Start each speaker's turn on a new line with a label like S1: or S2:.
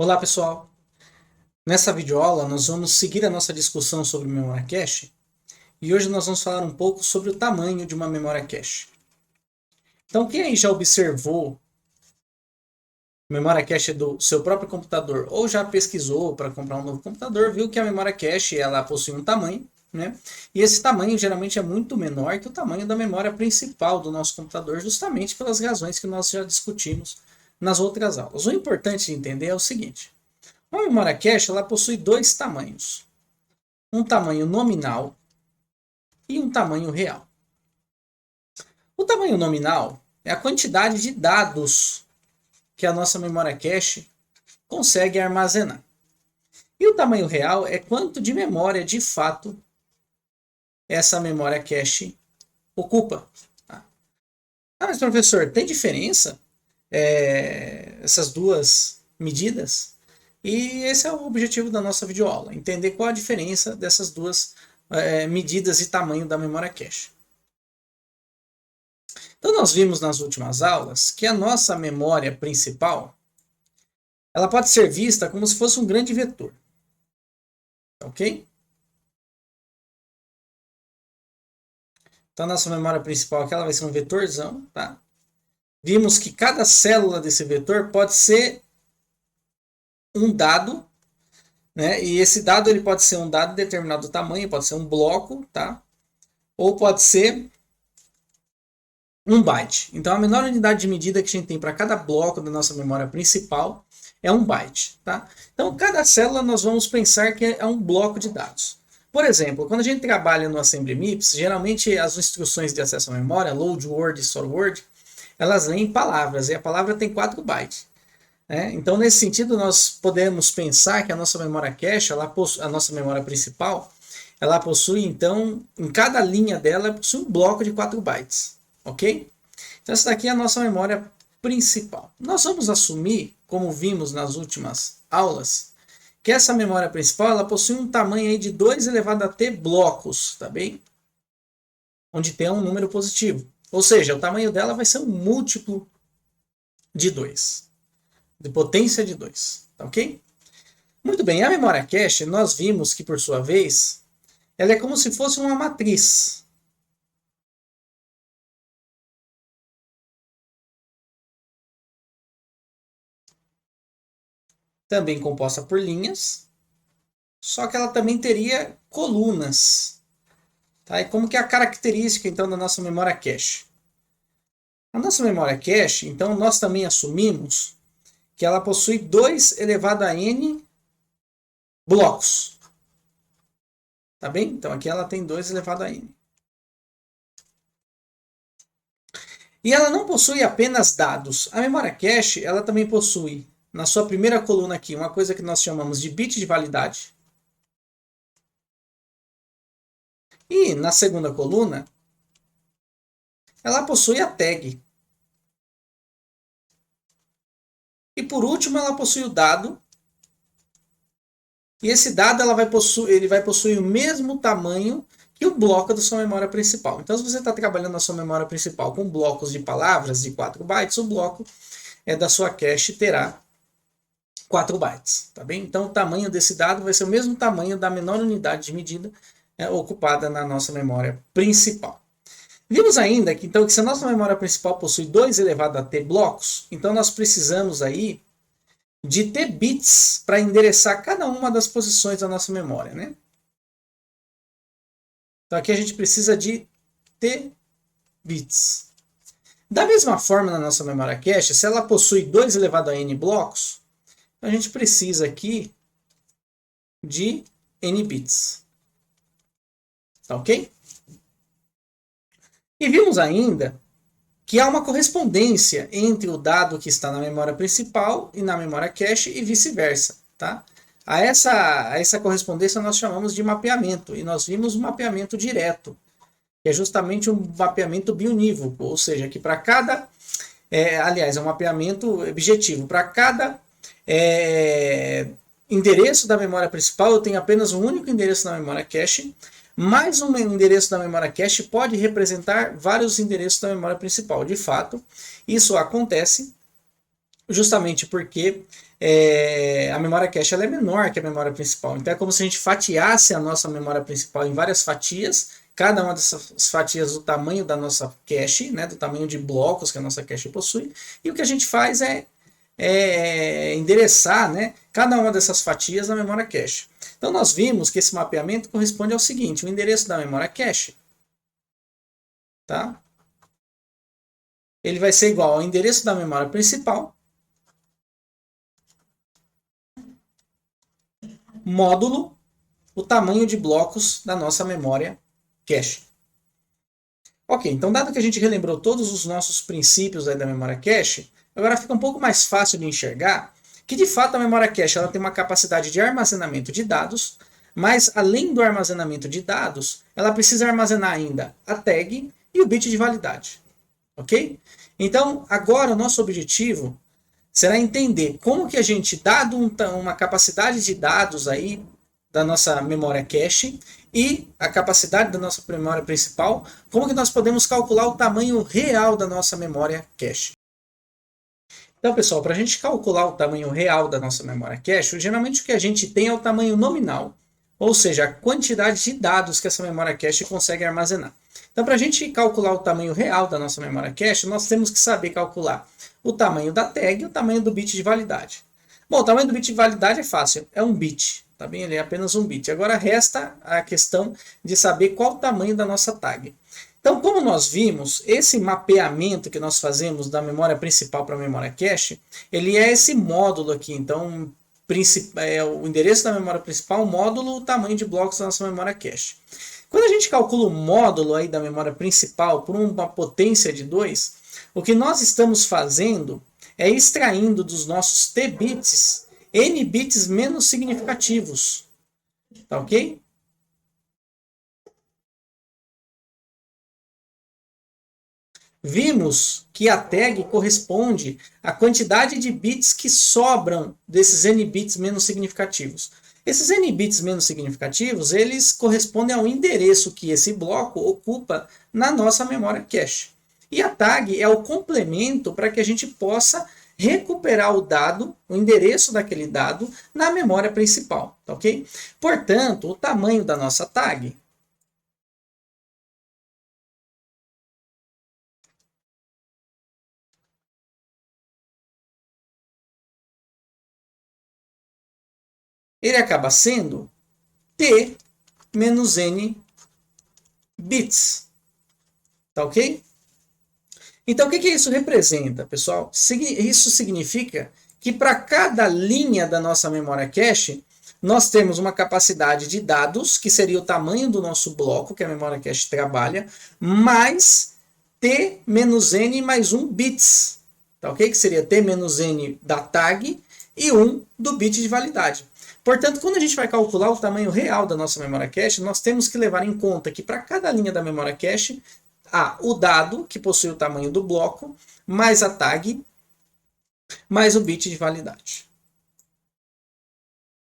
S1: Olá pessoal, nessa videoaula nós vamos seguir a nossa discussão sobre memória cache e hoje nós vamos falar um pouco sobre o tamanho de uma memória cache. Então quem aí já observou memória cache do seu próprio computador ou já pesquisou para comprar um novo computador, viu que a memória cache ela possui um tamanho, né? E esse tamanho geralmente é muito menor que o tamanho da memória principal do nosso computador, justamente pelas razões que nós já discutimos nas outras aulas. O importante de entender é o seguinte: uma memória cache ela possui dois tamanhos, um tamanho nominal e um tamanho real. O tamanho nominal é a quantidade de dados que a nossa memória cache consegue armazenar. E o tamanho real é quanto de memória de fato essa memória cache ocupa. Ah, mas professor, tem diferença essas duas medidas? E esse é o objetivo da nossa videoaula, entender qual a diferença dessas duas medidas e tamanho da memória cache. Então nós vimos nas últimas aulas que a nossa memória principal ela pode ser vista como se fosse um grande vetor, ok? Então a nossa memória principal aqui ela vai ser um vetorzão, tá? Vimos que cada célula desse vetor pode ser um dado, né? E esse dado ele pode ser um dado de determinado tamanho, pode ser um bloco, tá? Ou pode ser um byte. Então a menor unidade de medida que a gente tem para cada bloco da nossa memória principal é um byte, tá? Então cada célula nós vamos pensar que é um bloco de dados. Por exemplo, quando a gente trabalha no Assembly MIPS, geralmente as instruções de acesso à memória, load word e store word, elas leem palavras e a palavra tem 4 bytes. Né? Então nesse sentido nós podemos pensar que a nossa memória cache, a nossa memória principal, ela possui então, em cada linha dela, possui um bloco de 4 bytes. Ok? Então essa daqui é a nossa memória principal. Nós vamos assumir, como vimos nas últimas aulas, que essa memória principal ela possui um tamanho aí de 2 elevado a t blocos, tá bem? Onde tem um número positivo. Ou seja, o tamanho dela vai ser um múltiplo de 2, de potência de 2, tá ok? Muito bem, a memória cache, nós vimos que por sua vez, ela é como se fosse uma matriz. Também composta por linhas, só que ela também teria colunas. Tá? E como que é a característica então da nossa memória cache? A nossa memória cache, então nós também assumimos que ela possui 2 elevado a n blocos. Tá bem? Então aqui ela tem 2 elevado a n. E ela não possui apenas dados. A memória cache, ela também possui, na sua primeira coluna aqui, uma coisa que nós chamamos de bit de validade. E na segunda coluna, ela possui a tag. E por último, ela possui o dado. E esse dado ele vai possuir o mesmo tamanho que o bloco da sua memória principal. Então, se você está trabalhando na sua memória principal com blocos de palavras de 4 bytes, o bloco da sua cache terá 4 bytes. Tá bem? Então, o tamanho desse dado vai ser o mesmo tamanho da menor unidade de medida ocupada na nossa memória principal. Vimos ainda que, então, que se a nossa memória principal possui 2 elevado a t blocos, então nós precisamos aí de t bits para endereçar cada uma das posições da nossa memória, né? Então aqui a gente precisa de t bits. Da mesma forma na nossa memória cache, se ela possui 2 elevado a n blocos, a gente precisa aqui de n bits. Tá ok? E vimos ainda que há uma correspondência entre o dado que está na memória principal e na memória cache e vice-versa, tá? A essa correspondência nós chamamos de mapeamento, e nós vimos um mapeamento direto, que é justamente um mapeamento biunívoco, ou seja, que para cada, aliás, é um mapeamento objetivo, para cada endereço da memória principal eu tenho apenas um único endereço na memória cache, mais um endereço da memória cache pode representar vários endereços da memória principal. De fato, isso acontece justamente porque a memória cache ela é menor que a memória principal. Então é como se a gente fatiasse a nossa memória principal em várias fatias, cada uma dessas fatias do tamanho da nossa cache, né, do tamanho de blocos que a nossa cache possui, e o que a gente faz é endereçar, né, cada uma dessas fatias na memória cache. Então nós vimos que esse mapeamento corresponde ao seguinte: o endereço da memória cache, tá? Ele vai ser igual ao endereço da memória principal, módulo o tamanho de blocos da nossa memória cache. Ok, então dado que a gente relembrou todos os nossos princípios aí da memória cache, agora fica um pouco mais fácil de enxergar que de fato a memória cache ela tem uma capacidade de armazenamento de dados, mas além do armazenamento de dados, ela precisa armazenar ainda a tag e o bit de validade. Ok? Então agora o nosso objetivo será entender como que a gente, dado uma capacidade de dados aí da nossa memória cache e a capacidade da nossa memória principal, como que nós podemos calcular o tamanho real da nossa memória cache. Então, pessoal, para a gente calcular o tamanho real da nossa memória cache, geralmente o que a gente tem é o tamanho nominal, ou seja, a quantidade de dados que essa memória cache consegue armazenar. Então, para a gente calcular o tamanho real da nossa memória cache, nós temos que saber calcular o tamanho da tag e o tamanho do bit de validade. Bom, o tamanho do bit de validade é fácil, é um bit, tá bem? Ele é apenas um bit. Agora resta a questão de saber qual o tamanho da nossa tag. Então, como nós vimos, esse mapeamento que nós fazemos da memória principal para a memória cache, ele é esse módulo aqui. Então, o endereço da memória principal, o módulo, o tamanho de blocos da nossa memória cache. Quando a gente calcula o módulo aí da memória principal por uma potência de 2, o que nós estamos fazendo é extraindo dos nossos t bits n bits menos significativos. Tá ok? Vimos que a tag corresponde à quantidade de bits que sobram desses n bits menos significativos. Esses n bits menos significativos, eles correspondem ao endereço que esse bloco ocupa na nossa memória cache. E a tag é o complemento para que a gente possa recuperar o dado, o endereço daquele dado, na memória principal, tá ok? Portanto, o tamanho da nossa tag ele acaba sendo t menos n bits, tá ok? Então, o que isso representa, pessoal? Isso significa que para cada linha da nossa memória cache, nós temos uma capacidade de dados, que seria o tamanho do nosso bloco, que a memória cache trabalha, mais t menos n mais 1 bits, tá ok? Que seria t menos n da tag e 1 do bit de validade. Portanto, quando a gente vai calcular o tamanho real da nossa memória cache, nós temos que levar em conta que para cada linha da memória cache, há o dado, que possui o tamanho do bloco, mais a tag, mais o bit de validade.